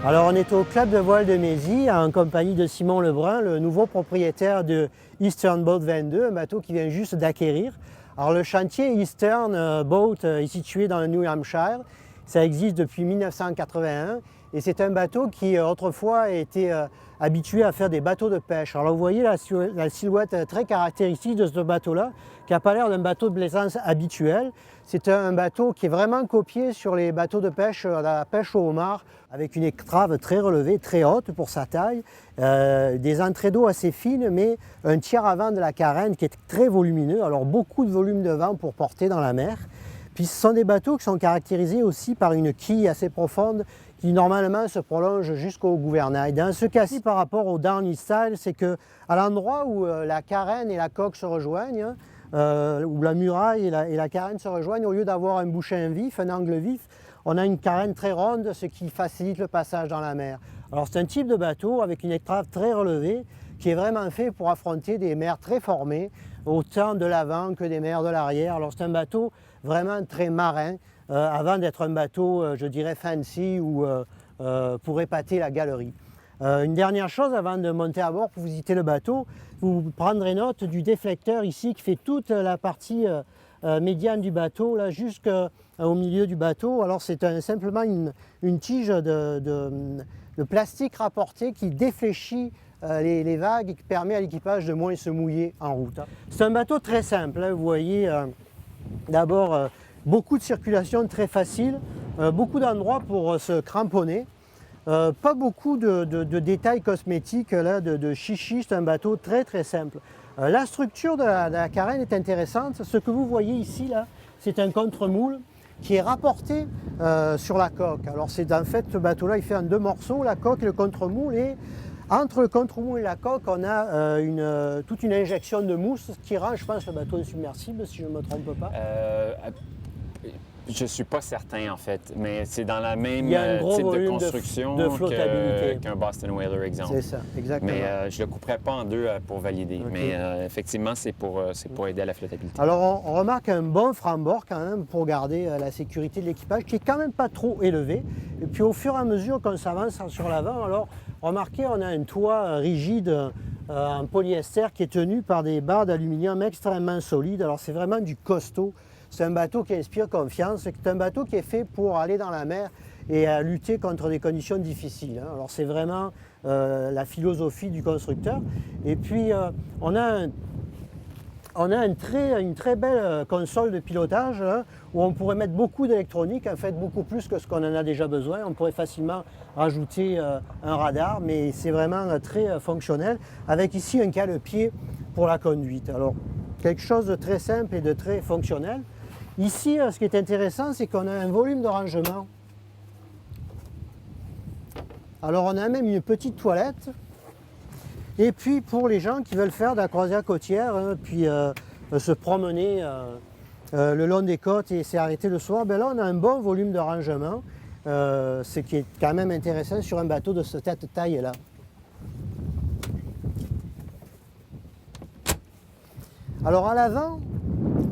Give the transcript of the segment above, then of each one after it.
Alors on est au club de voile de Mézy en compagnie de Simon Lebrun, le nouveau propriétaire de Eastern Boat 22, un bateau qui vient juste d'acquérir. Alors le chantier Eastern Boat est situé dans le New Hampshire. Ça existe depuis 1981 et c'est un bateau qui autrefois a été habitué à faire des bateaux de pêche. Alors vous voyez la silhouette très caractéristique de ce bateau-là, qui n'a pas l'air d'un bateau de plaisance habituel. C'est un bateau qui est vraiment copié sur les bateaux de pêche, la pêche au homard, avec une étrave très relevée, très haute pour sa taille, des entrées d'eau assez fines, mais un tiers avant de la carène qui est très volumineux, alors beaucoup de volume de vent pour porter dans la mer. Puis ce sont des bateaux qui sont caractérisés aussi par une quille assez profonde qui normalement se prolonge jusqu'au gouvernail. Dans ce cas-ci, par rapport au downhill style, c'est qu'à l'endroit où la carène et la coque se rejoignent, où la muraille et la carène se rejoignent, au lieu d'avoir un bouchin vif, un angle vif, on a une carène très ronde, ce qui facilite le passage dans la mer. Alors c'est un type de bateau avec une étrave très relevée qui est vraiment fait pour affronter des mers très formées, autant de l'avant que des mers de l'arrière. Alors c'est un bateau vraiment très marin, avant d'être un bateau, je dirais, fancy ou pour épater la galerie. Une dernière chose avant de monter à bord pour visiter le bateau, vous prendrez note du déflecteur ici qui fait toute la partie médiane du bateau, là jusqu'au milieu du bateau. Alors c'est simplement une tige de plastique rapporté qui défléchit les vagues et qui permet à l'équipage de moins se mouiller en route. C'est un bateau très simple, hein. Vous voyez d'abord beaucoup de circulation très facile, beaucoup d'endroits pour se cramponner. Pas beaucoup de détails cosmétiques, là, de chichi, c'est un bateau très très simple. La structure de la carène est intéressante. Ce que vous voyez ici, là, c'est un contre-moule qui est rapporté sur la coque. Alors c'est en fait, ce bateau-là, il fait en deux morceaux, la coque et le contre-moule. Et entre le contre-moule et la coque, on a toute une injection de mousse qui rend, je pense, le bateau insubmersible, si je ne me trompe pas. Je ne suis pas certain, en fait, mais c'est dans la même type de construction qu'un Boston Whaler, exemple. C'est ça, exactement. Mais je ne le couperai pas en deux pour valider. Okay. Mais effectivement, c'est pour aider à la flottabilité. Alors, on remarque un bon franc-bord quand même pour garder la sécurité de l'équipage, qui est quand même pas trop élevé. Et puis, au fur et à mesure qu'on s'avance sur l'avant, alors, remarquez, on a un toit rigide en polyester qui est tenu par des barres d'aluminium extrêmement solides. Alors, c'est vraiment du costaud. C'est un bateau qui inspire confiance, c'est un bateau qui est fait pour aller dans la mer et lutter contre des conditions difficiles. Alors c'est vraiment la philosophie du constructeur. Et puis on a une très belle console de pilotage où on pourrait mettre beaucoup d'électronique, en fait beaucoup plus que ce qu'on en a déjà besoin. On pourrait facilement rajouter un radar, mais c'est vraiment très fonctionnel, avec ici un cale-pied pour la conduite. Alors quelque chose de très simple et de très fonctionnel. Ici, ce qui est intéressant, c'est qu'on a un volume de rangement. Alors, on a même une petite toilette. Et puis, pour les gens qui veulent faire de la croisière côtière, puis se promener le long des côtes et s'arrêter le soir, ben là, on a un bon volume de rangement, ce qui est quand même intéressant sur un bateau de cette taille-là. Alors, à l'avant,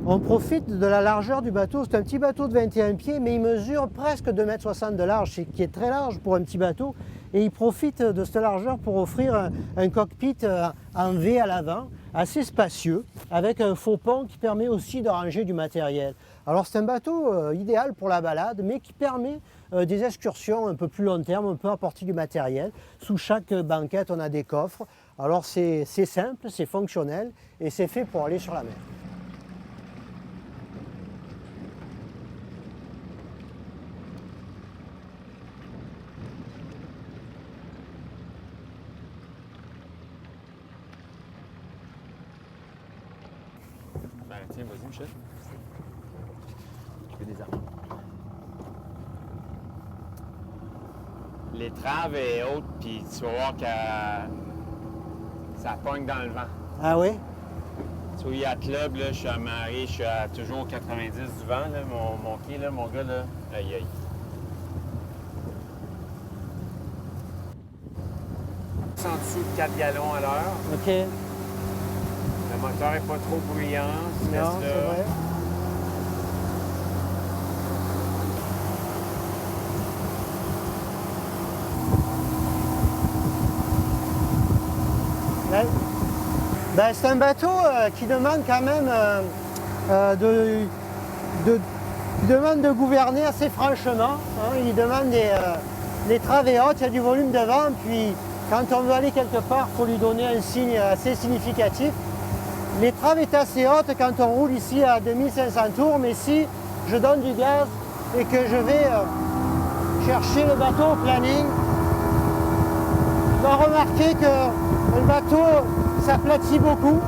on profite de la largeur du bateau. C'est un petit bateau de 21 pieds, mais il mesure presque 2,60 m de large, ce qui est très large pour un petit bateau. Et il profite de cette largeur pour offrir un cockpit en V à l'avant, assez spacieux, avec un faux pont qui permet aussi de ranger du matériel. Alors c'est un bateau idéal pour la balade, mais qui permet des excursions un peu plus long terme. On peut apporter du matériel. Sous chaque banquette, on a des coffres. Alors c'est simple, c'est fonctionnel et c'est fait pour aller sur la mer. Tiens, vas-y, Michel. Je fais des armes. L'étrave est haute, puis tu vas voir que ça pogne dans le vent. Ah oui? Sur Yacht Club, là, je suis amarré, je suis à toujours 90 du vent, là, mon quai, là, mon gars, là. Aïe, aïe. En dessous de 4 gallons à l'heure. OK. Le moteur n'est pas trop bruyant. Non, c'est vrai. Ben, c'est un bateau qui demande quand même il demande de gouverner assez franchement. Hein. Il demande des travées hautes, il y a du volume devant, puis quand on veut aller quelque part, il faut lui donner un signe assez significatif. L'étrave est assez haute quand on roule ici à 2500 tours, mais si je donne du gaz et que je vais chercher le bateau au planning, on va remarquer que le bateau s'aplatit beaucoup.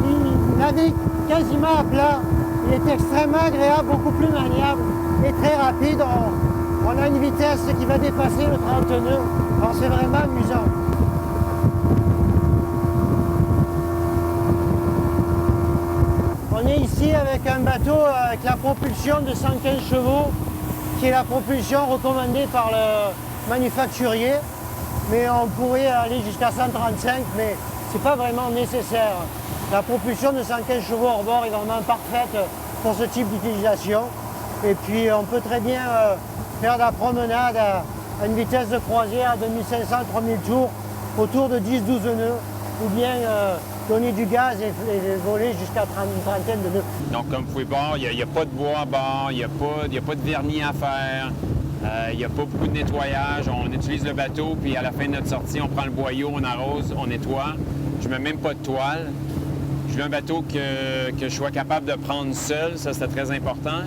Il navigue quasiment à plat. Il est extrêmement agréable, beaucoup plus maniable et très rapide. On a une vitesse qui va dépasser le 30 nœuds. Alors c'est vraiment amusant. On est ici avec un bateau avec la propulsion de 115 chevaux, qui est la propulsion recommandée par le manufacturier. Mais on pourrait aller jusqu'à 135, mais ce n'est pas vraiment nécessaire. La propulsion de 115 chevaux hors bord est vraiment parfaite pour ce type d'utilisation. Et puis on peut très bien faire de la promenade à une vitesse de croisière à 2500-3000 tours, autour de 10-12 nœuds, ou bien donner du gaz et voler jusqu'à une trentaine de nœuds. Donc comme vous pouvez voir, il n'y a pas de bois à bord, il n'y a pas de vernis à faire. Il n'y a pas beaucoup de nettoyage. On utilise le bateau, puis à la fin de notre sortie, on prend le boyau, on arrose, on nettoie. Je ne mets même pas de toile. Je veux un bateau que je sois capable de prendre seul, ça c'est très important.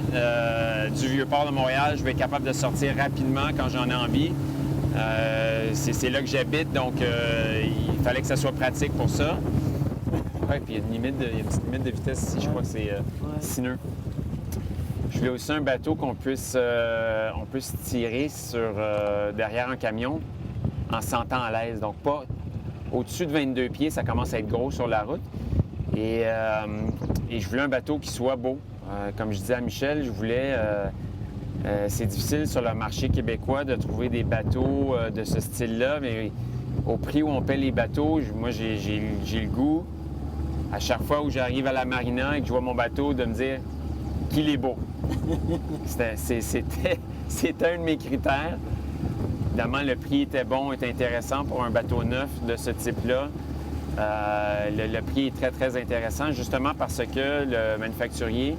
Du Vieux-Port de Montréal, je vais être capable de sortir rapidement quand j'en ai envie. C'est là que j'habite, donc il fallait que ça soit pratique pour ça. Ouais, puis il y a une petite limite de vitesse ici, je crois que c'est 6 nœuds. Je voulais aussi un bateau qu'on puisse tirer derrière un camion en se sentant à l'aise. Donc pas au-dessus de 22 pieds, ça commence à être gros sur la route. Et je voulais un bateau qui soit beau. Comme je disais à Michel, c'est difficile sur le marché québécois de trouver des bateaux de ce style-là, mais au prix où on paie les bateaux, moi j'ai le goût, à chaque fois où j'arrive à la marina et que je vois mon bateau, de me dire qu'il est beau. C'était un de mes critères. Évidemment, le prix était bon, était intéressant pour un bateau neuf de ce type-là. Le prix est très, très intéressant, justement parce que le manufacturier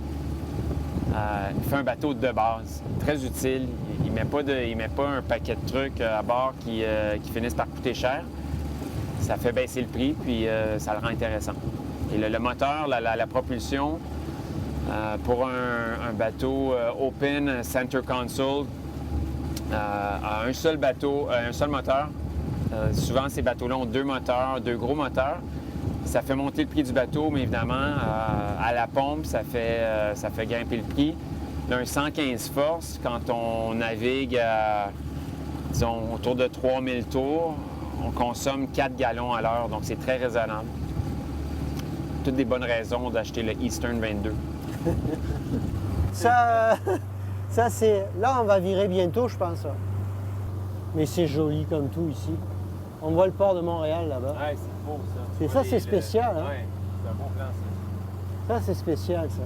fait un bateau de base, très utile. Il ne met pas un paquet de trucs à bord qui finissent par coûter cher. Ça fait baisser le prix, puis ça le rend intéressant. Et le moteur, la propulsion, pour un bateau open center console, à un seul moteur. Souvent, ces bateaux-là ont deux gros moteurs. Ça fait monter le prix du bateau, mais évidemment, à la pompe, ça fait grimper le prix. Là, un 115 forces, quand on navigue à, disons, autour de 3000 tours, on consomme 4 gallons à l'heure, donc c'est très raisonnable. Toutes des bonnes raisons d'acheter le Eastern 22. Ça c'est... Là, on va virer bientôt, je pense. Mais c'est joli comme tout ici. On voit le port de Montréal là-bas. Ouais, c'est beau ça. C'est ça, c'est spécial. Hein? Ouais, c'est un bon plan ça. Ça, c'est spécial, ça.